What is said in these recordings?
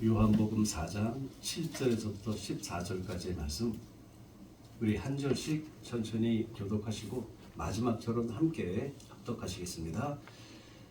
요한복음 4장 7절에서부터 14절까지의 말씀 우리 한 절씩 천천히 교독하시고 마지막처럼 함께 합독하시겠습니다.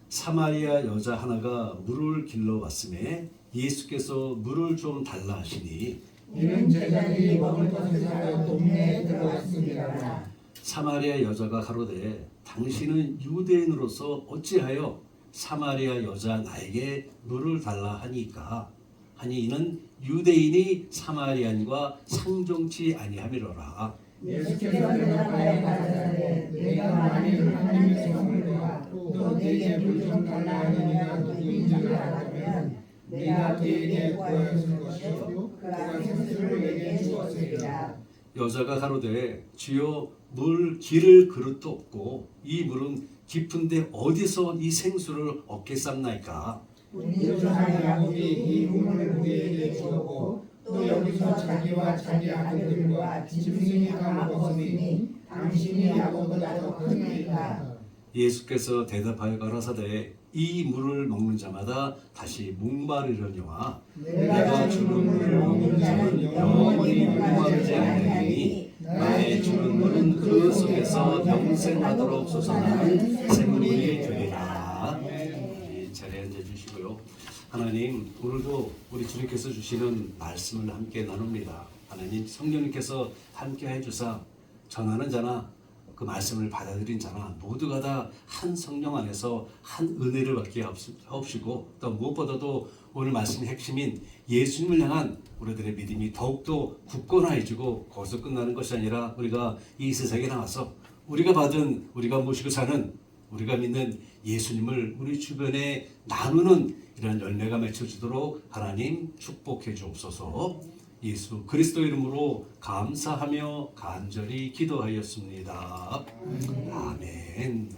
사마리아 여자 하나가 물을 길러 왔음에 예수께서 물을 좀 달라 하시니 이는 제자들이 먹을 것을 사러 동네에 들어갔습니다. 사마리아 여자가 가로되 당신은 유대인으로서 어찌하여 사마리아 여자 나에게 물을 달라 하니까 하니 이는 유대인이 사마리안과 상종치 아니함이로라. 예수께서 대답하여 가라사대 내가 만일 하나님의 선물과 또 내게 물 좀 달라 하느냐 누구인지를 알았다면 내가 그에게 구하였을 것이요 그가 생수를 내게 주었으리라. 여자가 가로되 주여 물 기를 그릇도 없고 이 물은 깊은데 어디서 이 생수를 얻겠삼나이까. 우리 조상의 야곱이 이 우물을 우리에게 주었고 또 여기서 자기와 자기 아들들과 짐승이 까먹었으니 당신이 야곱보다 더 크니까. 예수께서 대답하여 가라사대 이 물을 먹는 자마다 다시 목마르려니와 내가 주는 물을 먹는 자는 영원히 목마르지 아니하니 나의 주는 물은 그 속에서 영생하도록 솟아나는 샘물이 되리라. 이 자리에 앉아주시고요. 하나님, 오늘도 우리 주님께서 주시는 말씀을 함께 나눕니다. 하나님, 성령님께서 함께 해주사 전하는 자나 그 말씀을 받아들인 자나 모두가 다 한 성령 안에서 한 은혜를 받게 하옵시고 또 무엇보다도 오늘 말씀의 핵심인 예수님을 향한 우리들의 믿음이 더욱더 굳건해지고 거기서 끝나는 것이 아니라 우리가 이 세상에 나와서 우리가 받은 우리가 모시고 사는 우리가 믿는 예수님을 우리 주변에 나누는 이런 열매가 맺혀지도록 하나님 축복해 주옵소서. 예수 그리스도 이름으로 감사하며 간절히 기도하였습니다. 아멘. 아멘.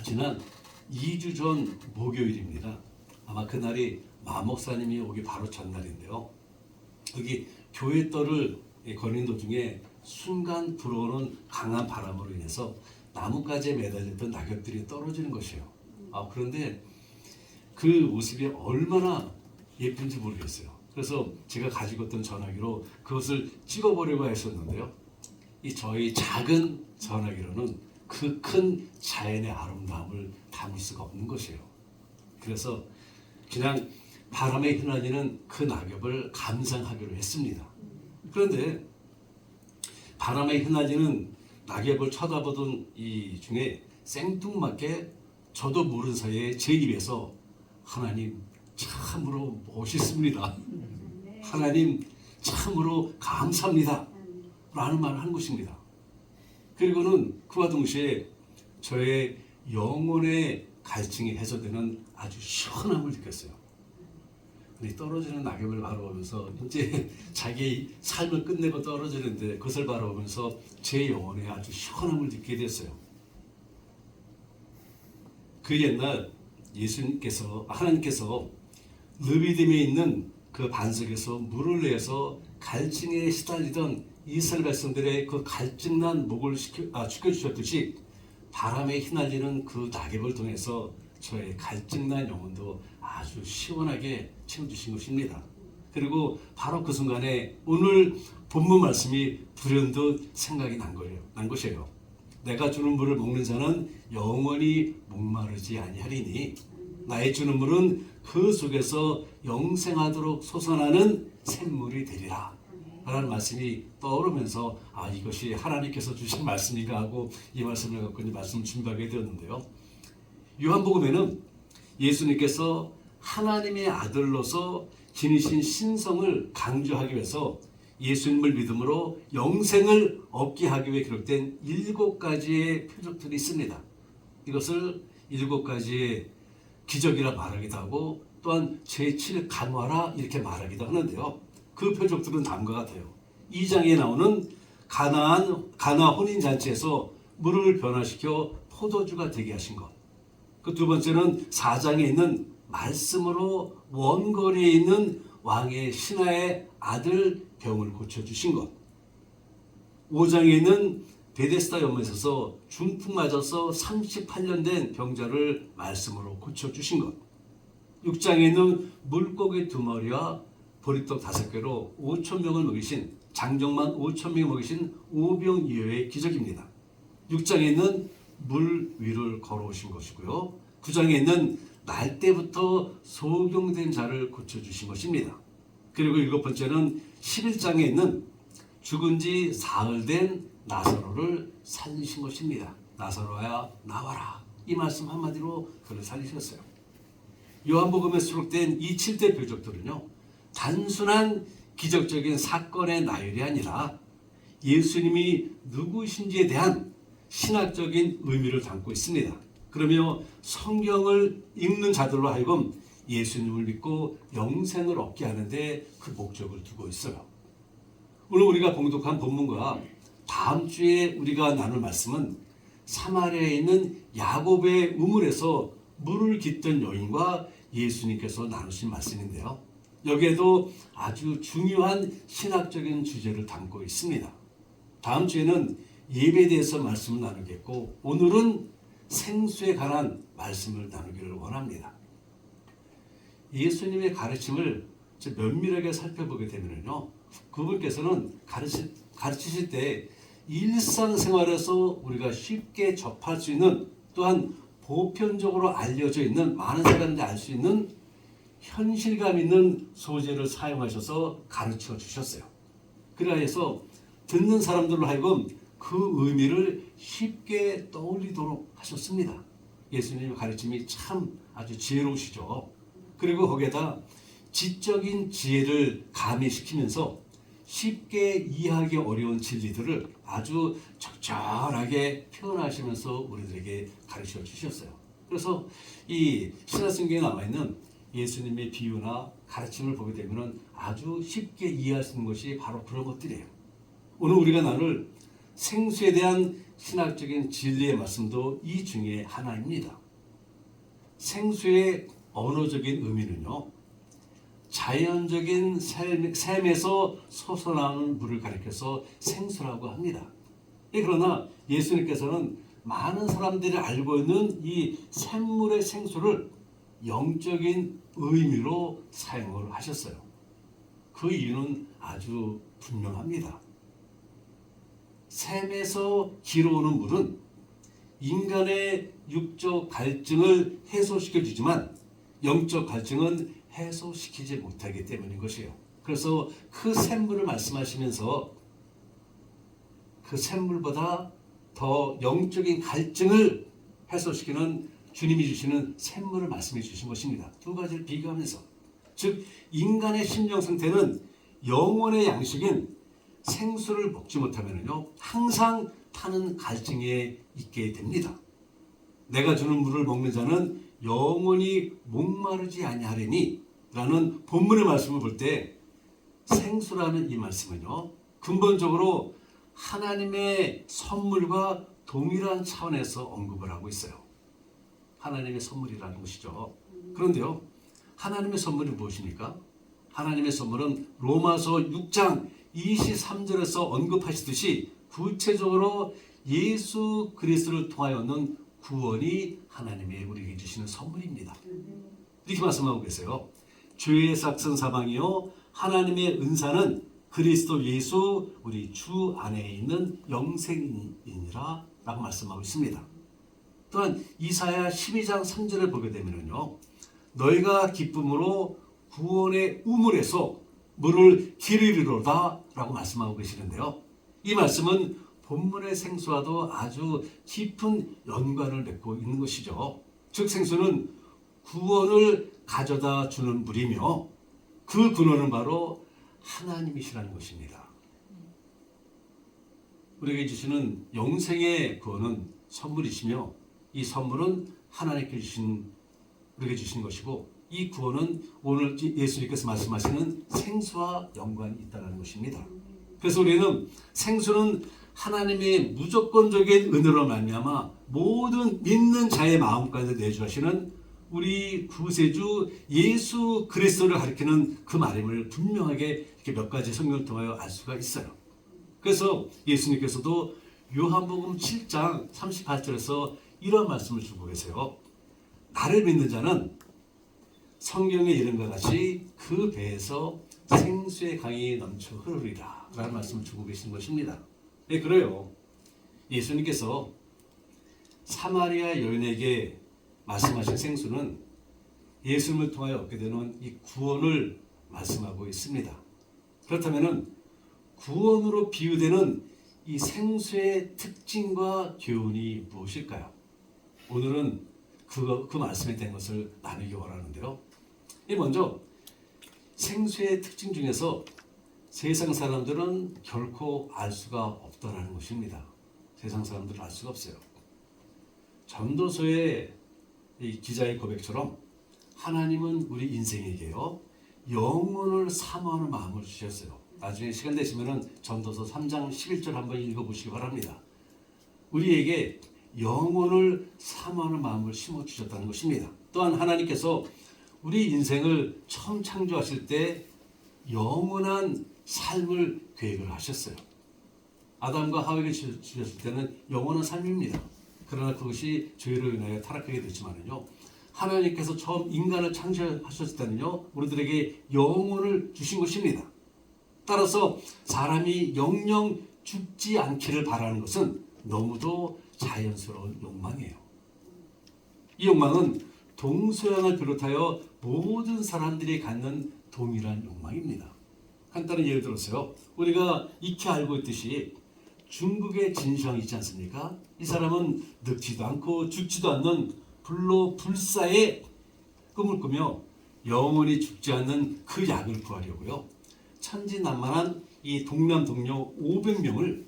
지난 2주 전 목요일입니다. 아마 그날이 마목사님이 오기 바로 전날인데요. 여기 교회 떨을 거는 도중에 순간 불어오는 강한 바람으로 인해서 나뭇가지에 매달렸던 낙엽들이 떨어지는 것이에요. 그런데 그 모습이 얼마나 예쁜지 모르겠어요. 그래서 제가 가지고 있던 전화기로 그것을 찍어보려고 했었는데요. 이 저희 작은 전화기로는 그 큰 자연의 아름다움을 담을 수가 없는 것이에요. 그래서 그냥 바람에 휘날리는 그 낙엽을 감상하기로 했습니다. 그런데 바람에 휘날리는 낙엽을 쳐다보던 이 중에 생뚱맞게 저도 모르는 사이에 제 입에서 하나님 참으로 멋있습니다. 하나님 참으로 감사합니다. 라는 말을 한 것입니다. 그리고는 그와 동시에 저의 영혼의 갈증이 해소되는 아주 시원함을 느꼈어요. 떨어지는 낙엽을 바라보면서 이제 자기 삶을 끝내고 떨어지는데 그것을 바라보면서 제 영혼에 아주 시원함을 느끼게 됐어요. 그 옛날 하나님께서 르비딤에 있는 그 반석에서 물을 내서 갈증에 시달리던 이스라엘 백성들의 그 갈증난 목을 죽여주셨듯이 바람에 휘날리는 그 낙엽을 통해서 저의 갈증난 영혼도 아주 시원하게 채워주신 것입니다. 그리고 바로 그 순간에 오늘 본문 말씀이 불현듯 생각이 난 것이에요. 내가 주는 물을 먹는 자는 영원히 목마르지 아니하리니 나의 주는 물은 그 속에서 영생하도록 솟아나는 샘물이 되리라 라는 말씀이 떠오르면서 이것이 하나님께서 주신 말씀인가 하고 이 말씀을 갖고 이 말씀을 준비하게 되었는데요. 요한복음에는 예수님께서 하나님의 아들로서 지니신 신성을 강조하기 위해서 예수님을 믿음으로 영생을 얻게 하기 위해 기록된 7가지의 표적들이 있습니다. 이것을 7가지의 기적이라 말하기도 하고 또한 제7 간화라 이렇게 말하기도 하는데요. 그 표적들은 다음과 같아요. 2장에 나오는 가나 혼인잔치에서 물을 변화시켜 포도주가 되게 하신 것. 그 두 번째는 4장에 있는 말씀으로 원거리에 있는 왕의 신하의 아들 병을 고쳐주신 것. 5장에 있는 베데스다 연못에 있어서 중풍 맞아서 38년 된 병자를 말씀으로 고쳐주신 것. 6장에는 물고기 2마리와 보리떡 5개로 5,000명을 먹이신, 장정만 5,000명을 먹이신 오병이어의 기적입니다. 6장에는 물 위를 걸어오신 것이고요. 9장에는 날 때부터 소경된 자를 고쳐주신 것입니다. 그리고 7번째는 11장에 있는 죽은 지 사흘 된 나사로를 살리신 것입니다. 나사로야 나와라. 이 말씀 한마디로 그를 살리셨어요. 요한복음에 수록된 이 7대 표적들은요, 단순한 기적적인 사건의 나열이 아니라 예수님이 누구신지에 대한 신학적인 의미를 담고 있습니다. 그러며 성경을 읽는 자들로 하여금 예수님을 믿고 영생을 얻게 하는데 그 목적을 두고 있어요. 오늘 우리가 봉독한 본문과 다음 주에 우리가 나눌 말씀은 사마리아에 있는 야곱의 우물에서 물을 깃던 여인과 예수님께서 나누신 말씀인데요. 여기에도 아주 중요한 신학적인 주제를 담고 있습니다. 다음 주에는 예배에 대해서 말씀을 나누겠고, 오늘은 생수에 관한 말씀을 나누기를 원합니다. 예수님의 가르침을 면밀하게 살펴보게 되면요, 그분께서는 가르치실 때 일상생활에서 우리가 쉽게 접할 수 있는, 또한 보편적으로 알려져 있는, 많은 사람들이 알 수 있는 현실감 있는 소재를 사용하셔서 가르쳐 주셨어요. 그래서 듣는 사람들로 하여금 그 의미를 쉽게 떠올리도록 하셨습니다. 예수님의 가르침이 참 아주 지혜로우시죠. 그리고 거기에다 지적인 지혜를 가미시키면서 쉽게 이해하기 어려운 진리들을 아주 적절하게 표현하시면서 우리들에게 가르쳐 주셨어요. 그래서 이 신약성경에 나와 있는 예수님의 비유나 가르침을 보게 되면 아주 쉽게 이해할 수 있는 것이 바로 그런 것들이에요. 오늘 우리가 나눌 생수에 대한 신학적인 진리의 말씀도 이 중에 하나입니다. 생수의 언어적인 의미는요, 자연적인 샘에서 솟아나오는 물을 가리켜서 생수라고 합니다. 그러나 예수님께서는 많은 사람들이 알고 있는 이 샘물의 생수를 영적인 의미로 사용을 하셨어요. 그 이유는 아주 분명합니다. 샘에서 길어오는 물은 인간의 육적 갈증을 해소시켜 주지만 영적 갈증은 해소시키지 못하기 때문인 것이에요. 그래서 그 샘물을 말씀하시면서 그 샘물보다 더 영적인 갈증을 해소시키는 주님이 주시는 샘물을 말씀해 주신 것입니다. 두 가지를 비교하면서, 즉 인간의 심령 상태는 영혼의 양식인 생수를 먹지 못하면요 항상 타는 갈증에 있게 됩니다. 내가 주는 물을 먹는 자는 영원히 목마르지 아니하리니 라는 본문의 말씀을 볼 때 생수라는 이 말씀은요 근본적으로 하나님의 선물과 동일한 차원에서 언급을 하고 있어요. 하나님의 선물이라는 것이죠. 그런데요, 하나님의 선물이 무엇입니까? 하나님의 선물은 로마서 6장 23절에서 언급하시듯이 구체적으로 예수 그리스도를 통하여는 구원이 하나님의 우리에게 주시는 선물입니다. 이렇게 말씀하고 계세요. 죄의 삭선 사망이요 하나님의 은사는 그리스도 예수 우리 주 안에 있는 영생이니라 라고 말씀하고 있습니다. 또한 이사야 12장 3절을 보게 되면요, 너희가 기쁨으로 구원의 우물에서 물을 기르리로다 라고 말씀하고 계시는데요, 이 말씀은 본문의 생수와도 아주 깊은 연관을 맺고 있는 것이죠. 즉 생수는 구원을 가져다 주는 물이며 그 근원은 바로 하나님이시라는 것입니다. 우리에게 주시는 영생의 구원은 선물이시며 이 선물은 하나님께 우리에게 주신 것이고, 이 구원은 오늘 예수님께서 말씀하시는 생수와 연관이 있다는 것입니다. 그래서 우리는 생수는 하나님의 무조건적인 은혜로 말미암아 모든 믿는 자의 마음까지 내주하시는 우리 구세주 예수 그리스도를 가리키는 그 말임을 분명하게 이렇게 몇 가지 성경을 통하여 알 수가 있어요. 그래서 예수님께서도 요한복음 7장 38절에서 이런 말씀을 주고 계세요. 나를 믿는 자는 성경에 이른것 같이 그 배에서 생수의 강이 넘쳐 흐르리라 라는 말씀을 주고 계신 것입니다. 네, 그래요. 예수님께서 사마리아 여인에게 말씀하신 생수는 예수님을 통하여 얻게 되는 이 구원을 말씀하고 있습니다. 그렇다면 구원으로 비유되는 이 생수의 특징과 교훈이 무엇일까요? 오늘은 그 말씀에 대한 것을 나누기 원하는데요. 먼저 생수의 특징 중에서 세상 사람들은 결코 알 수가 없다라는 것입니다. 세상 사람들은 알 수가 없어요. 전도서의 이 기자의 고백처럼 하나님은 우리 인생에게요 영혼을 사모하는 마음을 주셨어요. 나중에 시간 되시면 전도서 3장 11절 한번 읽어보시기 바랍니다. 우리에게 영혼을 사모하는 마음을 심어주셨다는 것입니다. 또한 하나님께서 우리 인생을 처음 창조하실 때 영원한 삶을 계획을 하셨어요. 아담과 하와에게 주셨을 때는 영원한 삶입니다. 그러나 그것이 죄로 인하여 타락하게 됐지만요, 하나님께서 처음 인간을 창조하셨을 때는요, 우리들에게 영혼을 주신 것입니다. 따라서 사람이 영영 죽지 않기를 바라는 것은 너무도 자연스러운 욕망이에요. 이 욕망은 동서양을 비롯하여 모든 사람들이 갖는 동일한 욕망입니다. 간단한 예를 들어서요, 우리가 익히 알고 있듯이 중국의 진시황이 있지 않습니까? 이 사람은 늙지도 않고 죽지도 않는 불로불사의 꿈을 꾸며 영원히 죽지 않는 그 약을 구하려고요, 천지난만한 이 동남 동료 500명을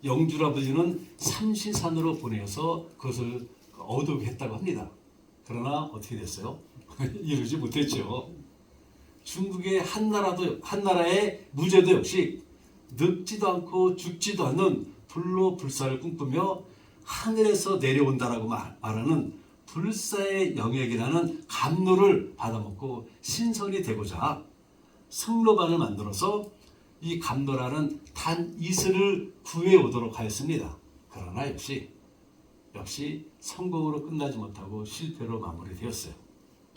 영주라 불리는 삼시산으로 보내어서 그것을 얻게 했다고 합니다. 그러나 어떻게 됐어요? 이루지 못했죠. 중국의 한 나라의 무제도 역시 늙지도 않고 죽지도 않는 불로불사를 꿈꾸며 하늘에서 내려온다라고 말하는 불사의 영역이라는 감로를 받아먹고 신선이 되고자 승로반을 만들어서 이 감로라는 단 이슬을 구해오도록 하였습니다. 그러나 역시 성공으로 끝나지 못하고 실패로 마무리되었어요.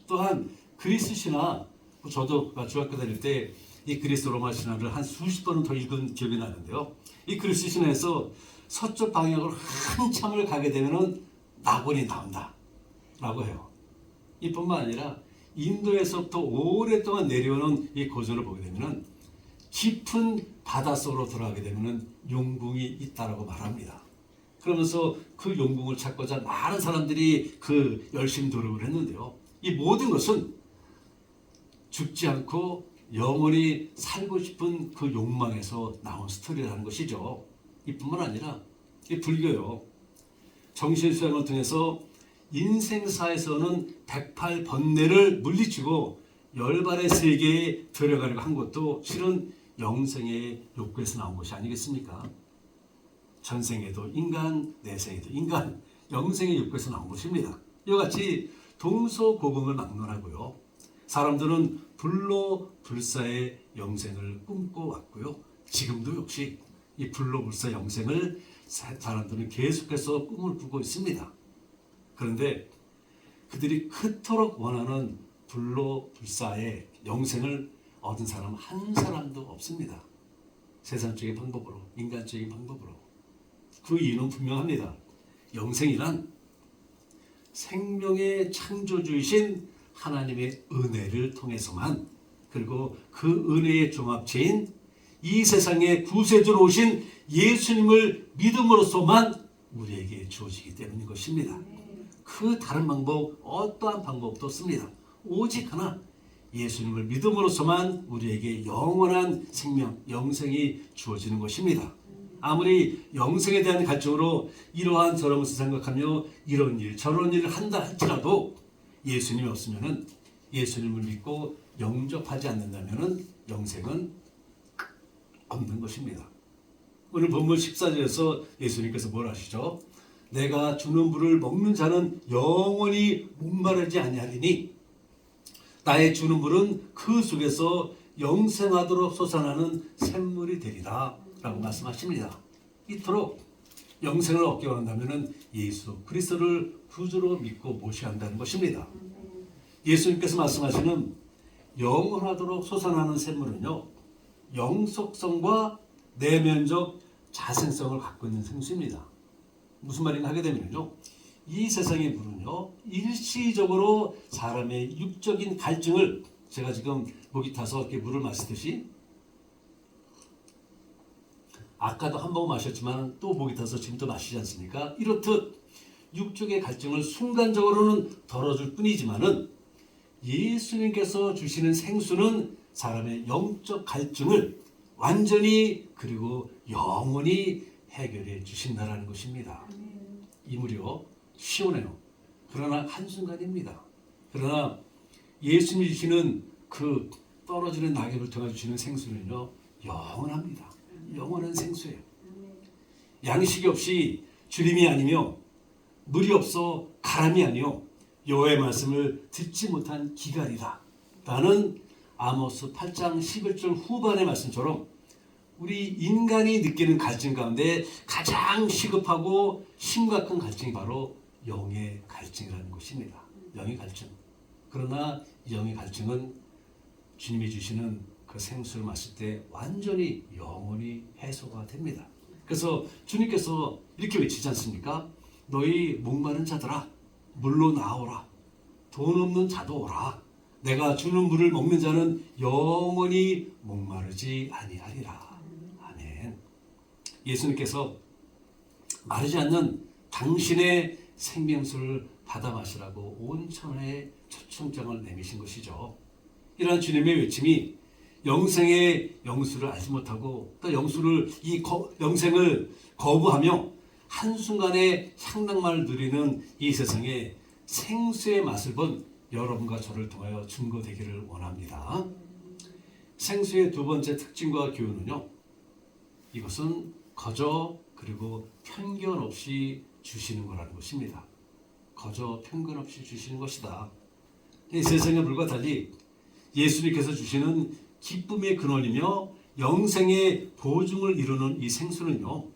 또한 그리스 신화, 저도 중학교 다닐 때 이 그리스 로마 신화를 한 수십 번은 더 읽은 기억이 나는데요, 이 그리스 신화에서 서쪽 방향으로 한참을 가게 되면은 낙원이 나온다 라고 해요. 이뿐만 아니라 인도에서부터 오랫동안 내려오는 이 고전을 보게 되면은 깊은 바닷속으로 들어가게 되면은 용궁이 있다라고 말합니다. 그러면서 그 용궁을 찾고자 많은 사람들이 열심히 노력을 했는데요, 이 모든 것은 죽지 않고 영원히 살고 싶은 그 욕망에서 나온 스토리라는 것이죠. 이뿐만 아니라 이 불교요, 정신수양을 통해서 인생사에서는 108번뇌를 물리치고 열반의 세계에 들어가려고 한 것도 실은 영생의 욕구에서 나온 것이 아니겠습니까? 전생에도 인간, 내생에도 인간, 영생의 욕구에서 나온 것입니다. 이와 같이 동서고금을 막론하고요, 사람들은 불로불사의 영생을 꿈꿔왔고요, 지금도 역시 이 불로불사 영생을 사람들은 계속해서 꿈을 꾸고 있습니다. 그런데 그들이 그토록 원하는 불로불사의 영생을 얻은 사람 한 사람도 없습니다. 세상적인 방법으로, 인간적인 방법으로. 그 이유는 분명합니다. 영생이란 생명의 창조주이신 하나님의 은혜를 통해서만, 그리고 그 은혜의 종합체인 이 세상에 구세주로 오신 예수님을 믿음으로써만 우리에게 주어지기 때문인 것입니다. 그 다른 방법, 어떠한 방법도 없습니다. 오직 하나, 예수님을 믿음으로써만 우리에게 영원한 생명, 영생이 주어지는 것입니다. 아무리 영생에 대한 갈증으로 이러한 저러한 것을 생각하며 이런 일 저런 일을 한다 할지라도 예수님이 없으면은, 예수님을 믿고 영접하지 않는다면은 영생은 없는 것입니다. 오늘 본문 14절에서 예수님께서 뭘 하시죠? 내가 주는 물을 먹는 자는 영원히 목마르지 아니하리니 나의 주는 물은 그 속에서 영생하도록 솟아나는 샘물이 되리라 라고 말씀하십니다. 이토록 영생을 얻기 원한다면 예수 그리스도를 구주로 믿고 모셔야 한다는 것입니다. 예수님께서 말씀하시는 영원하도록 솟아나는 샘물은요, 영속성과 내면적 자생성을 갖고 있는 생수입니다. 무슨 말인가 하게 되면요, 이 세상의 물은요, 일시적으로 사람의 육적인 갈증을, 제가 지금 목이 타서 이렇게 물을 마시듯이, 아까도 한 번 마셨지만 또 목이 타서 지금 또 마시지 않습니까? 이렇듯 육적의 갈증을 순간적으로는 덜어줄 뿐이지만은 예수님께서 주시는 생수는 사람의 영적 갈증을 완전히 그리고 영원히 해결해 주신다는 것입니다. 이 물이요, 시원해요. 그러나 한순간입니다. 그러나 예수님이 주시는 그 떨어지는 낙엽을 통해 주시는 생수는요, 영원합니다. 영원한 생수예요. 양식이 없이 주림이 아니며 물이 없어 가람이 아니요 여호와의 말씀을 듣지 못한 기갈이다 라는 아모스 8장 11절 후반의 말씀처럼 우리 인간이 느끼는 갈증 가운데 가장 시급하고 심각한 갈증이 바로 영의 갈증이라는 것입니다. 영의 갈증. 그러나 영의 갈증은 주님이 주시는 그 생수를 마실 때 완전히 영원히 해소가 됩니다. 그래서 주님께서 이렇게 외치지 않습니까? 너희 목마른 자들아 물로 나오라. 돈 없는 자도 오라. 내가 주는 물을 먹는 자는 영원히 목마르지 아니하리라. 아멘. 예수님께서 마르지 않는 당신의 생명수를 받아 마시라고 온 천하에 초청장을 내미신 것이죠. 이러한 주님의 외침이 영생의 영수를 알지 못하고 또 영생을 거부하며 한순간에 향락만을 누리는 이 세상에 생수의 맛을 본 여러분과 저를 통하여 증거되기를 원합니다. 생수의 두 번째 특징과 교훈은요, 이것은 거저 그리고 편견 없이 주시는 거라는 것입니다. 거저 편견 없이 주시는 것이다. 이 세상의 물과 달리 예수님께서 주시는 기쁨의 근원이며 영생의 보증을 이루는 이 생수는요,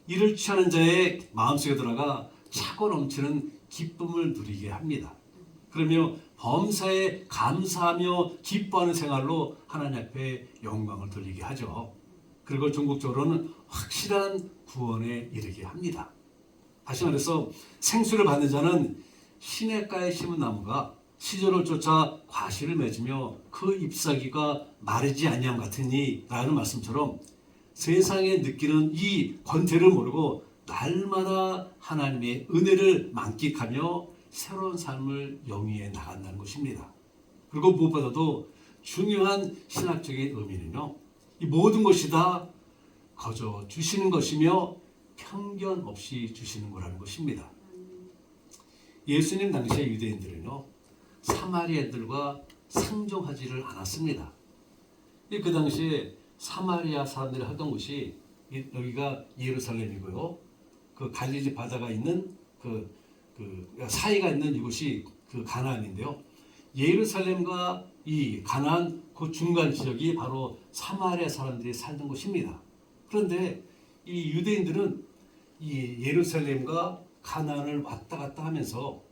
이를 취하는 자의 마음속에 들어가 차고 넘치는 기쁨을 누리게 합니다. 그러며 범사에 감사하며 기뻐하는 생활로 하나님 앞에 영광을 돌리게 하죠. 그리고 궁극적으로는 확실한 구원에 이르게 합니다. 다시 말해서 생수를 받는 자는 시냇가에 심은 나무가 시절을 쫓아 과실을 맺으며 그 잎사귀가 마르지 아니함 같으니 라는 말씀처럼 세상에 느끼는 이 권태를 모르고 날마다 하나님의 은혜를 만끽하며 새로운 삶을 영위해 나간다는 것입니다. 그리고 무엇보다도 중요한 신학적인 의미는요, 이 모든 것이 다 거저 주시는 것이며 편견 없이 주시는 거라는 것입니다. 예수님 당시의 유대인들은요, 사마리아인들과 상종하지를 않았습니다. 그 당시에 사마리아 사람들이 하던 곳이 여기가 예루살렘이고요, 그 갈릴리 바다가 있는 그 사이가 있는 이곳이 그 가나안인데요. 예루살렘과 이 가나안 그 중간 지역이 바로 사마리아 사람들이 살던 곳입니다. 그런데 이 유대인들은 이 예루살렘과 가나안을 왔다 갔다 하면서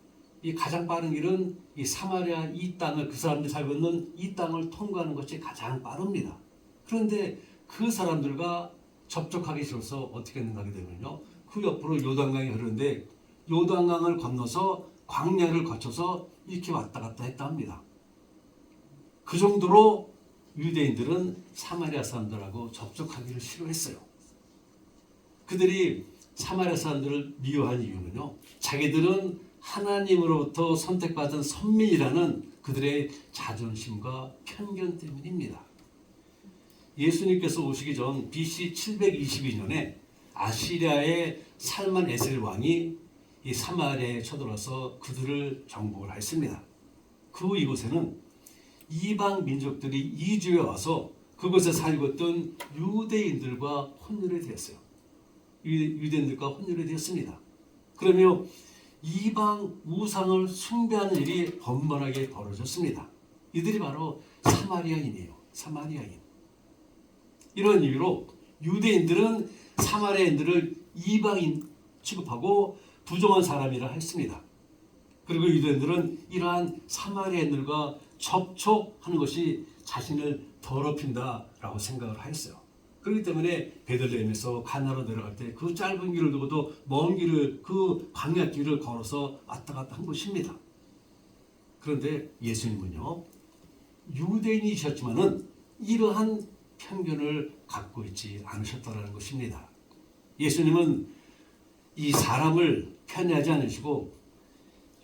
이 가장 빠른 길은 이 사마리아 이 땅을, 그 사람들이 살고 있는 이 땅을 통과하는 것이 가장 빠릅니다. 그런데 그 사람들과 접촉하기 싫어서 어떻게 했는가 하게 되면요, 그 옆으로 요단강이 흐르는데 요단강을 건너서 광야를 거쳐서 이렇게 왔다 갔다 했다 합니다. 그 정도로 유대인들은 사마리아 사람들하고 접촉하기를 싫어했어요. 그들이 사마리아 사람들을 미워한 이유는요, 자기들은 하나님으로부터 선택받은 선민이라는 그들의 자존심과 편견 때문입니다. 예수님께서 오시기 전 BC 722년에 아시리아의 살만 에셀 왕이 이 사마리아에 쳐들어서 그들을 정복을 했습니다. 그 이곳에는 이방 민족들이 이주해 와서 그곳에 살고 있던 유대인들과 혼혈이 되었어요. 유대인들과 혼혈이 되었습니다. 그러며 이방 우상을 숭배하는 일이 번번하게 벌어졌습니다. 이들이 바로 사마리아인이에요. 사마리아인. 이런 이유로 유대인들은 사마리아인들을 이방인 취급하고 부정한 사람이라 했습니다. 그리고 유대인들은 이러한 사마리아인들과 접촉하는 것이 자신을 더럽힌다라고 생각을 하였어요. 그렇기 때문에 베들레헴에서 가나로 내려갈 때 그 짧은 길을 두고도 먼 길을, 그 광야길을 걸어서 왔다 갔다 한 것입니다. 그런데 예수님은요, 유대인이셨지만은 이러한 편견을 갖고 있지 않으셨다는 것입니다. 예수님은 이 사람을 편애하지 않으시고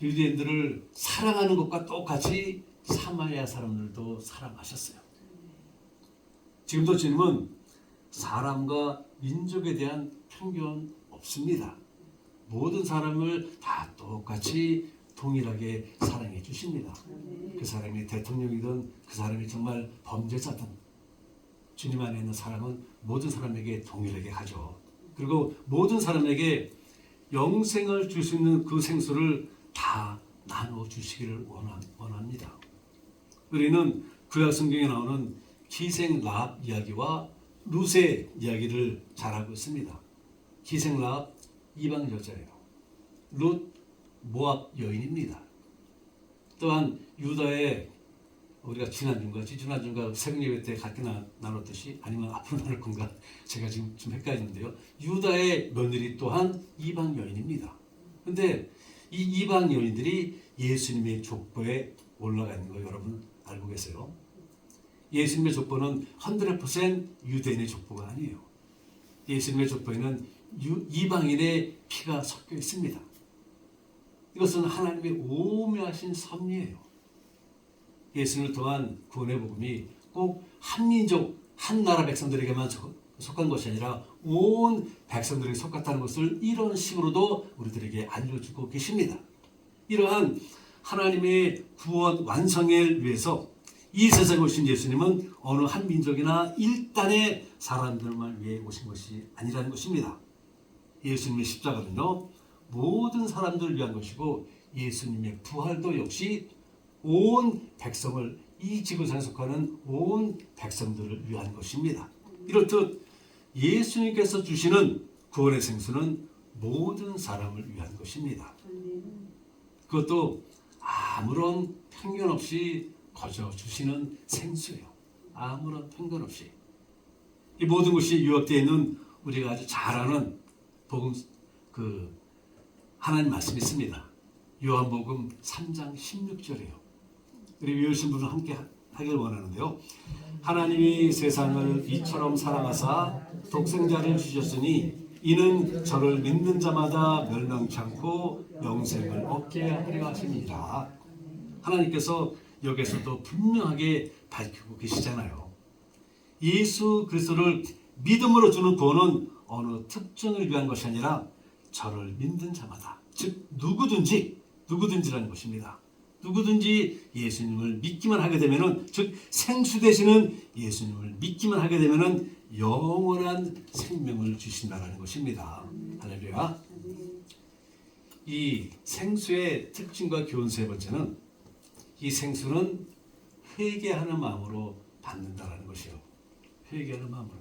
유대인들을 사랑하는 것과 똑같이 사마리아 사람들도 사랑하셨어요. 지금도 주님은 사람과 민족에 대한 편견 없습니다. 모든 사람을 다 똑같이 동일하게 사랑해 주십니다. 그 사람이 대통령이든 그 사람이 정말 범죄자든 주님 안에 있는 사랑은 모든 사람에게 동일하게 가죠. 그리고 모든 사람에게 영생을 줄 수 있는 그 생수를 다 나눠 주시기를 원합니다. 우리는 구약 성경에 나오는 기생 라합 이야기와 룻의 이야기를 잘 알고 있습니다. 기생 라합 이방 여자예요. 룻 모압 여인입니다. 또한 유다의, 우리가 지난주인가 지난주인가 새벽 예배 때 같이 나눴듯이, 아니면 앞으로 나눌 건가 제가 지금 좀 헷갈리는데요. 유다의 며느리 또한 이방 여인입니다. 그런데 이 이방 여인들이 예수님의 족보에 올라가 있는 거 여러분 알고 계세요? 예수님의 족보는 100% 유대인의 족보가 아니에요. 예수님의 족보에는 이방인의 피가 섞여 있습니다. 이것은 하나님의 오묘하신 섭리예요. 예수님을 통한 구원의 복음이 꼭 한 민족, 한 나라 백성들에게만 속한 것이 아니라 온 백성들에게 속았다는 것을 이런 식으로도 우리들에게 알려주고 계십니다. 이러한 하나님의 구원 완성을 위해서 이 세상에 오신 예수님은 어느 한 민족이나 일단의 사람들만 위해 오신 것이 아니라는 것입니다. 예수님의 십자가는요, 모든 사람들을 위한 것이고 예수님의 부활도 역시 온 백성을, 이 지구상에 속하는 온 백성들을 위한 것입니다. 이렇듯 예수님께서 주시는 구원의 생수는 모든 사람을 위한 것입니다. 그것도 아무런 편견 없이 거저 주시는 생수예요. 아무런 편견 없이. 이 모든 것이 요약되어 있는 우리가 아주 잘 아는 복음, 하나님 말씀이 있습니다. 요한복음 3장 16절이에요. 우리 위하신 분은 함께 하길 원하는데요. 하나님이 세상을 이처럼 사랑하사 독생자를 주셨으니 이는 저를 믿는 자마다 멸망치 않고 영생을 얻게 하려 하심이라. 하나님께서 여기서도 분명하게 밝히고 계시잖아요. 예수 그리스도를 믿음으로 주는 구원은 어느 특정을 위한 것이 아니라 저를 믿는 자마다, 즉 누구든지라는 것입니다. 누구든지 예수님을 믿기만 하게 되면은, 즉 생수 되시는 예수님을 믿기만 하게 되면은 영원한 생명을 주신다는 것입니다. 할렐루야. 이 생수의 특징과 교훈 세 번째는, 이 생수는 회개하는 마음으로 받는다라는 것이요. 회개하는 마음으로.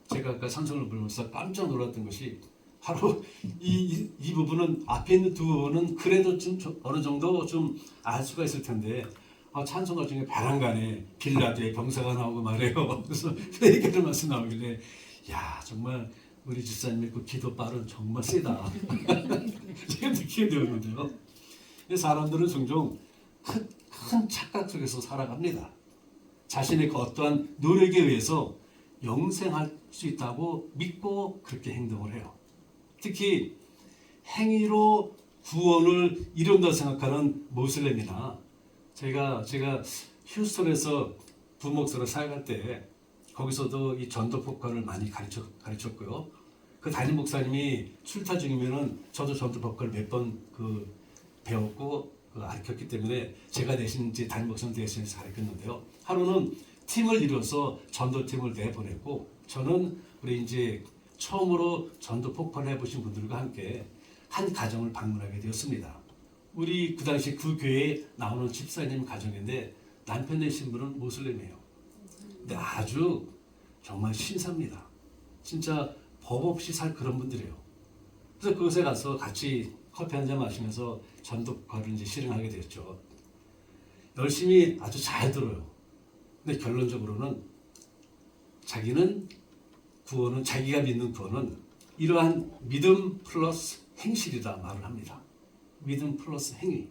제가 아까 찬송을 부르면서 깜짝 놀랐던 것이 바로 이 부분은, 앞에 있는 두 부분은 그래도 좀 어느 정도 좀 알 수가 있을 텐데, 찬송가 중에 벼랑간에 빌라드의 병사가 나오고 말해요. 그래서 회개하는 말씀 나오길래, 야, 정말 우리 집사님의 그 기도 발은 정말 세다. 제가 느끼게 되었는데요. 사람들은 종종 큰 착각 속에서 살아갑니다. 자신의 그 어떠한 노력에 의해서 영생할 수 있다고 믿고 그렇게 행동을 해요. 특히 행위로 구원을 이룬다고 생각하는 모슬렘이나, 제가 휴스턴에서 부목사로 사역할 때 거기서도 이 전도 폭발을 많이 가르쳤고요. 그 담임 목사님이 출타 중이면은 저도 전도 폭발을 몇 번 배웠고 가르쳤기 때문에 제가 대신 이제 담임 목사님 대신해서 가르쳤는데요. 하루는 팀을 이뤄서 전도팀을 내보냈고, 저는 우리 이제 처음으로 전도 폭발을 해보신 분들과 함께 한 가정을 방문하게 되었습니다. 우리 그 당시 그 교회에 나오는 집사님 가정인데 남편 되신 분은 모슬렘이에요. 근데 아주 정말 신사입니다. 진짜 법 없이 살 그런 분들이에요. 그래서 그곳에 가서 같이 커피 한 잔 마시면서 전도과를 이제 실행하게 되었죠. 열심히 아주 잘 들어요. 근데 결론적으로는 자기는 구원은, 자기가 믿는 구원은 이러한 믿음 플러스 행실이다 말을 합니다. 믿음 플러스 행위.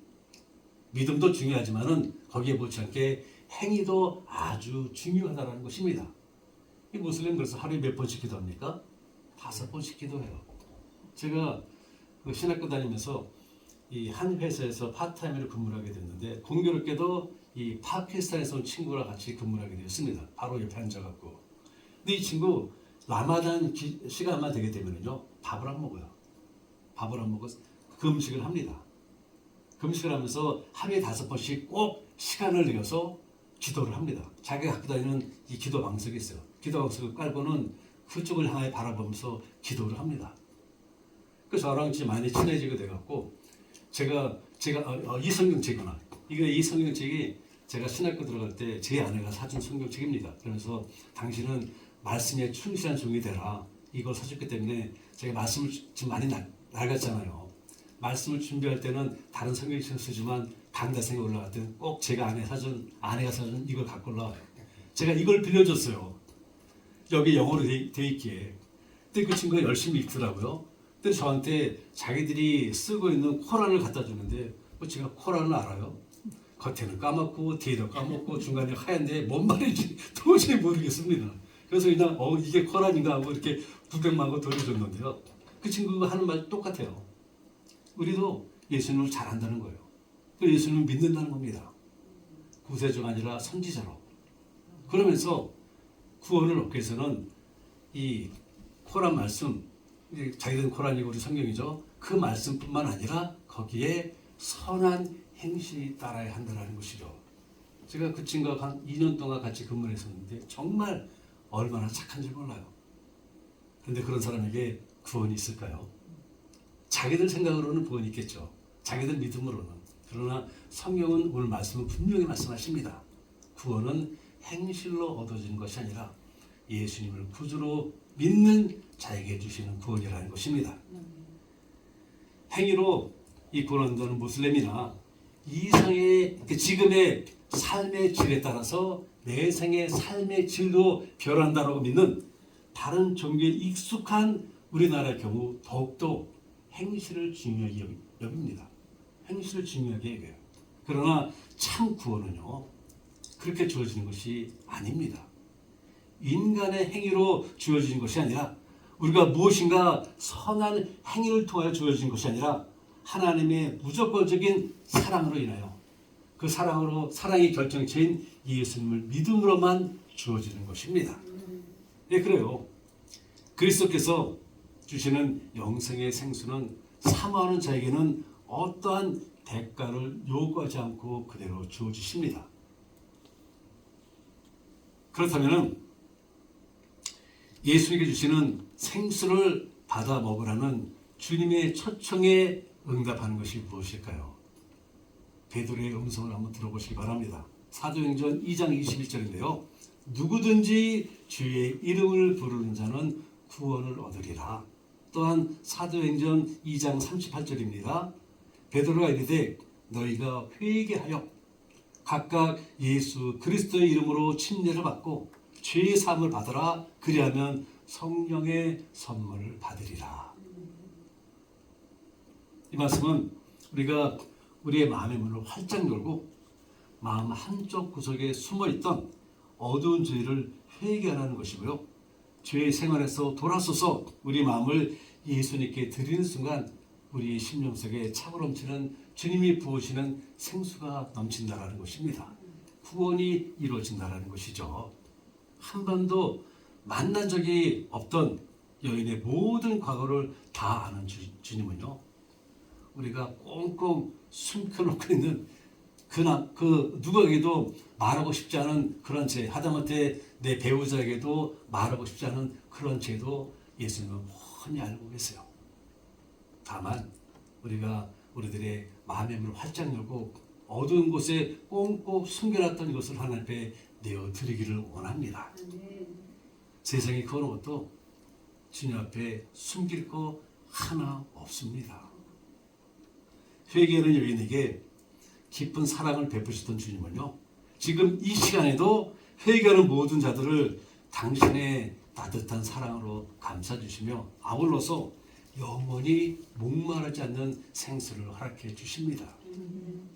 믿음도 중요하지만은 거기에 못지않게 행위도 아주 중요하다는 것입니다. 이 무슬림 그래서 하루에 몇 번씩 기도합니까? 5번씩 기도해요. 제가 그 신학교 다니면서 이 한 회사에서 파트타임으로 근무를 하게 됐는데 공교롭게도 이 파키스탄에서 온 친구랑 같이 근무를 하게 되었습니다. 바로 옆에 앉아갖고. 근데 이 친구 라마단 시간만 되게 되면요 밥을 안 먹어요. 밥을 안 먹어 금식을 합니다. 금식을 하면서 하루에 5번씩 꼭 시간을 내어서 기도를 합니다. 자기가 갖고 다니는 이 기도 방석이 있어요. 기도 방석을 깔고는 그쪽을 향해 바라보면서 기도를 합니다. 그 저랑 이제 많이 친해지게 돼갖고 제가 이 성경책이구나. 이 성경책이 제가 신학교 들어갈 때 제 아내가 사준 성경책입니다. 그래서 당신은 말씀에 충실한 종이 되라. 이걸 사줬기 때문에 제가 말씀을 지금 많이 낡았잖아요. 말씀을 준비할 때는 다른 성경책을 쓰지만 강다성에 올라갈 때는 꼭 제가 아내가 사준 이걸 갖고 올라와요. 제가 이걸 빌려줬어요. 여기 영어로 돼 있기에. 근데 그 친구가 열심히 읽더라고요. 근데 저한테 자기들이 쓰고 있는 코란을 갖다 주는데 제가 코란을 알아요. 겉에는 까맣고 뒤에도 까맣고 중간에 하얀데 뭔 말인지 도저히 모르겠습니다. 그래서 그냥 이게 코란인가 하고 이렇게 900만 원 돌려줬는데요. 그 친구가 하는 말 똑같아요. 우리도 예수님을 잘 안다는 거예요. 또 예수님을 믿는다는 겁니다. 구세주가 아니라 선지자로. 그러면서 구원을 얻기 위해서는 이 코란 말씀, 자기들은 코란이고 우리 성경이죠. 그 말씀뿐만 아니라 거기에 선한 행실이 따라야 한다는 것이죠. 제가 그 친구가 한 2년 동안 같이 근무를 했었는데 정말 얼마나 착한지 몰라요. 그런데 그런 사람에게 구원이 있을까요? 자기들 생각으로는 구원이 있겠죠. 자기들 믿음으로는. 그러나 성경은 오늘 말씀은 분명히 말씀하십니다. 구원은 행실로 얻어지는 것이 아니라 예수님을 구주로 믿는 자에게 주시는 구원이라는 것입니다. 행위로 이 구원한다는 무슬림이나 이상의 지금의 삶의 질에 따라서 내생의 삶의 질도 변한다고 믿는 다른 종교에 익숙한 우리나라의 경우 더욱더 행실을 중요하게 여깁니다. 행실을 중요하게 여겨요. 그러나 참 구원은요 그렇게 주어지는 것이 아닙니다. 인간의 행위로 주어지는 것이 아니라 우리가 무엇인가 선한 행위를 통하여 주어진 것이 아니라 하나님의 무조건적인 사랑으로 인하여 그 사랑이 결정체인 예수님을 믿음으로만 주어지는 것입니다. 예, 그래요. 그리스도께서 주시는 영생의 생수는 사모하는 자에게는 어떠한 대가를 요구하지 않고 그대로 주어지십니다. 그렇다면 예수님께 주시는 생수를 받아 먹으라는 주님의 초청에 응답하는 것이 무엇일까요? 베드로의 음성을 한번 들어보시기 바랍니다. 사도행전 2장 21절인데요. 누구든지 주의 이름을 부르는 자는 구원을 얻으리라. 또한 사도행전 2장 38절입니다. 베드로가 이르되 너희가 회개하여 각각 예수 그리스도의 이름으로 침례를 받고 죄의 사함을 받으라. 그리하면 성령의 선물을 받으리라. 이 말씀은 우리가 우리의 마음의 문을 활짝 열고 마음 한쪽 구석에 숨어있던 어두운 죄를 회개하라는 것이고요. 죄의 생활에서 돌아서서 우리 마음을 예수님께 드리는 순간 우리 심령 속에 차고 넘치는 주님이 부으시는 생수가 넘친다라는 것입니다. 구원이 이루어진다라는 것이죠. 한 번도 만난 적이 없던 여인의 모든 과거를 다 아는 주님은요. 우리가 꽁꽁 숨겨놓고 있는 그 누구에게도 말하고 싶지 않은 그런 죄, 하다못해 내 배우자에게도 말하고 싶지 않은 그런 죄도 예수님은 훤히 알고 계세요. 다만 우리가 우리들의 마음의 문을 활짝 열고 어두운 곳에 꽁꽁 숨겨놨던 것을 하나님 앞에 내어드리기를 원합니다. 세상이 그런 것도 주님 앞에 숨길 거 하나 없습니다. 회개하는 여인에게 깊은 사랑을 베푸시던 주님은요, 지금 이 시간에도 회개하는 모든 자들을 당신의 따뜻한 사랑으로 감싸주시며 아울러서 영원히 목마르지 않는 생수를 허락해 주십니다.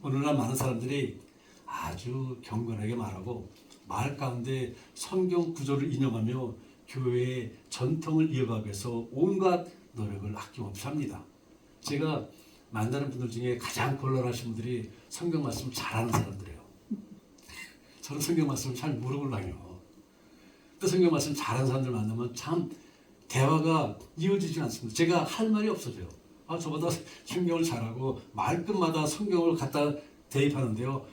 오늘날 많은 사람들이 아주 경건하게 말하고 말 가운데 성경 구절을 인용하며 교회의 전통을 이어가기 위해서 온갖 노력을 아낌없이 합니다. 제가 만나는 분들 중에 가장 곤란하신 분들이 성경 말씀 잘하는 사람들이에요. 저는 성경 말씀을 잘 모르거든요. 또 성경 말씀 잘하는 사람들 만나면 참 대화가 이어지지 않습니다. 제가 할 말이 없어져요. 저보다 성경을 잘하고 말끝마다 성경을 갖다 대입하는데요.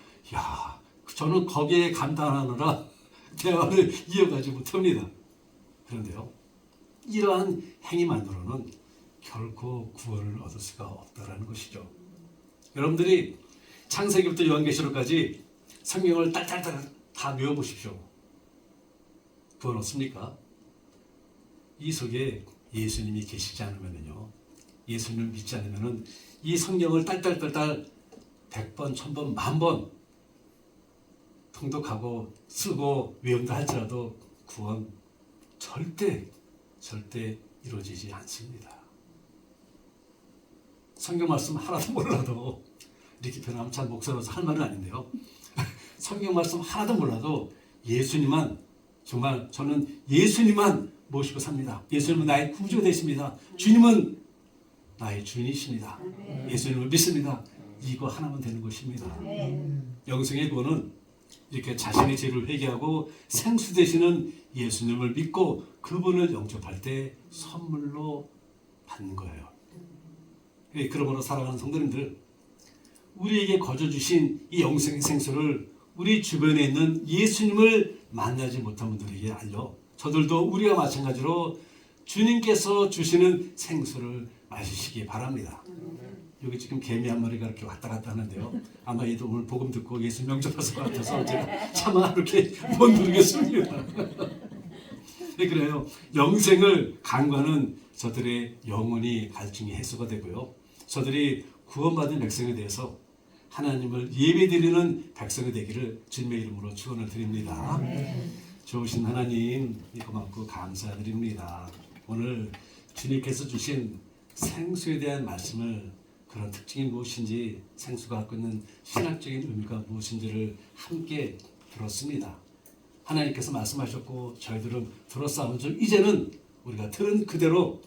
저는 거기에 감탄하느라 대화를 이어가지 못합니다. 그런데요, 이러한 행위만으로는 결코 구원을 얻을 수가 없다라는 것이죠. 여러분들이 창세기부터 요한계시록까지 성경을 딸딸딸 다 외워보십시오. 구원 얻습니까? 이 속에 예수님이 계시지 않으면요, 예수님을 믿지 않으면은 이 성경을 딸딸딸딸 100번, 1000번, 10,000번 통독하고 쓰고 외운다 할지라도 구원 절대 이루어지지 않습니다. 성경 말씀 하나도 몰라도, 이렇게 표현하면 참 목사로서 할 말은 아닌데요, 성경 말씀 하나도 몰라도 예수님만, 정말 저는 예수님만 모시고 삽니다. 예수님은 나의 구주가 되십니다. 주님은 나의 주인이십니다. 예수님을 믿습니다. 이거 하나만 되는 것입니다. 영생의 구원은 이렇게 자신의 죄를 회개하고 생수 되시는 예수님을 믿고 그분을 영접할 때 선물로 받는 거예요. 그러므로 사랑하는 성도님들, 우리에게 거저 주신 이 영생의 생수를 우리 주변에 있는 예수님을 만나지 못한 분들에게 알려 저들도 우리와 마찬가지로 주님께서 주시는 생수를 마시시기 바랍니다. 여기 지금 개미 한 마리가 이렇게 왔다 갔다 하는데요, 아마 얘도 오늘 복음 듣고 예수 영접할 것 같아서 제가 차마 이렇게 못 누르겠습니다. 네, 그래요. 영생을 간과하는 저들의 영혼이 갈증이 해소가 되고요, 저들이 구원받은 백성에 대해서 하나님을 예배드리는 백성이 되기를 주님의 이름으로 축원을 드립니다. 좋으신 하나님, 고맙고 감사드립니다. 오늘 주님께서 주신 생수에 대한 말씀을, 그런 특징이 무엇인지, 생수가 갖고 있는 신학적인 의미가 무엇인지를 함께 들었습니다. 하나님께서 말씀하셨고 저희들은 들었사온즉 이제는 우리가 들은 그대로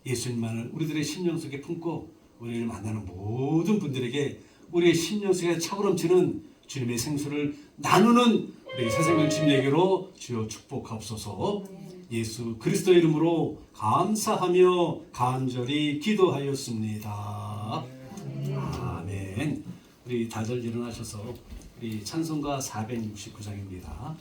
예수님만을 우리들의 심령 속에 품고 우리를 만나는 모든 분들에게 우리의 심령 속에 차오름치는 주님의 생수를 나누는 우리 새생명 침례교로 주여 축복하옵소서. 예수 그리스도의 이름으로 감사하며 간절히 기도하였습니다. 아멘. 우리 다들 일어나셔서 우리 찬송가 469장입니다.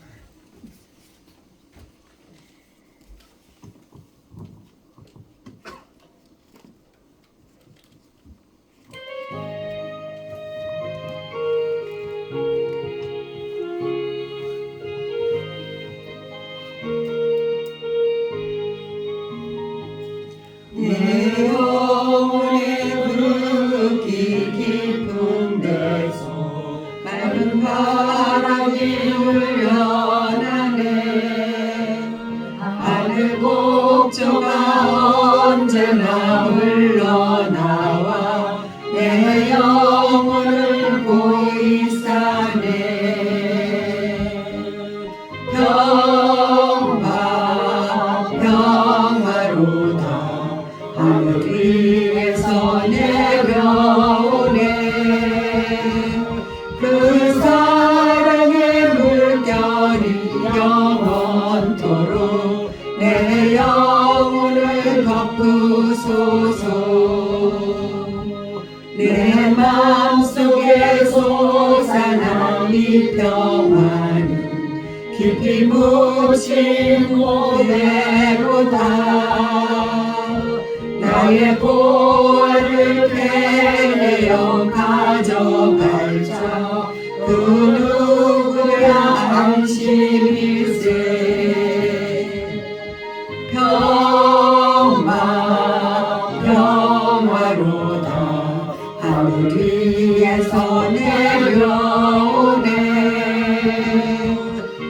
내 영혼의 그 깊은 데서 맑은 바람이 울려나네. 하늘 곡조가 언제나 흘러나와 내 영혼을 보이사네. 평화로다 하늘 위에서 내려오네. 그 사랑의 물결이 영원토록 내 영혼을 덮으소서. 내 맘속에 솟아난 이 평화는 깊이 묻힌 모래로다. 나의 보화를 빼내어 가져갈 자 그 누구야 안심일세. 평화 위에서 내려오네.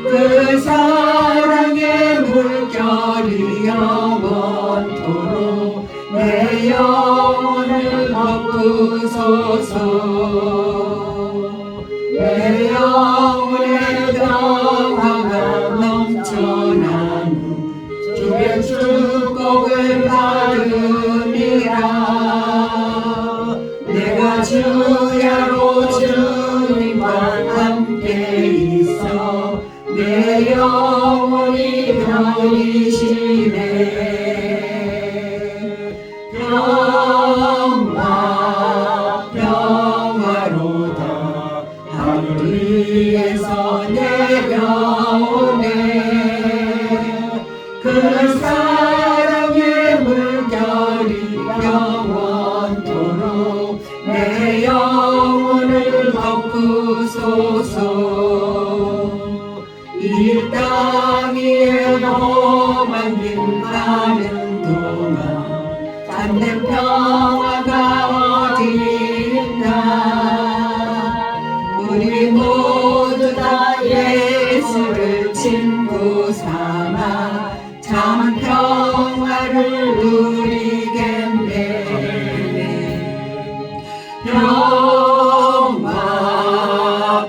그 사랑의 물결이 영원토록 내 영혼을 덮으소서. 내 영혼의 평화가 넘쳐나는 주의 축복을 받으리라. 내가 주야로 주님과 함께 있어 내 영혼이 편이시네. 평화 평화로다 하늘 위에서 내려오네. 그 사랑의 물결이 영원토록 내 영혼을 덮으소서. 이 땅 위에 험한 길 가는 동안 참된 평화가 어디 있나. 우리 모두 다 예수를 친구 삼아 참 평화를 누리겠네. 평화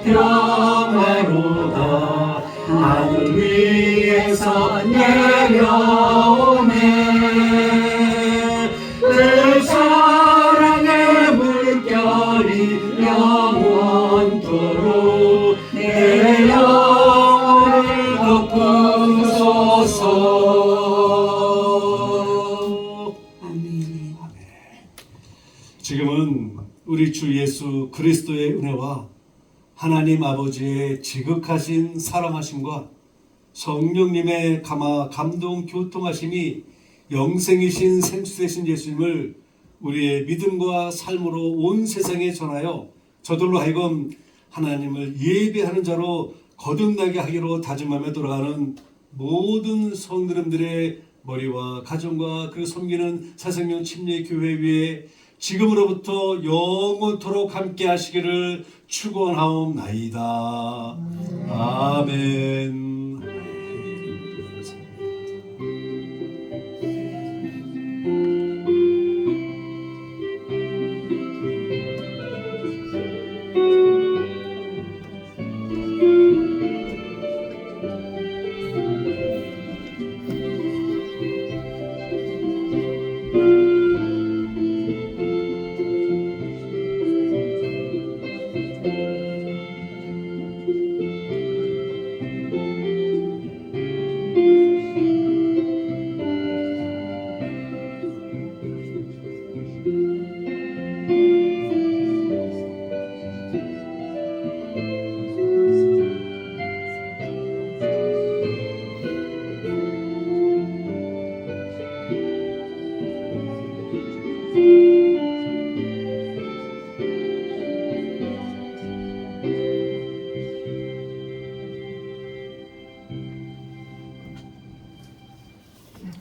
평화로다 하늘 위에서 내려오네. 그 사랑의 물결이 영원토록 내 영혼을 덮으소서. 아멘. 지금은 우리 주 예수 그리스도의 은혜와 하나님 아버지의 지극하신 사랑하심과 성령님의 감동 교통하심이 영생이신 생수되신 예수님을 우리의 믿음과 삶으로 온 세상에 전하여 저들로 하여금 하나님을 예배하는 자로 거듭나게 하기로 다짐하며 돌아가는 모든 성도님들의 머리와 가정과 그 섬기는 사생명 침례교회 위에 지금으로부터 영원토록 함께 하시기를 축원하옵나이다. 아멘.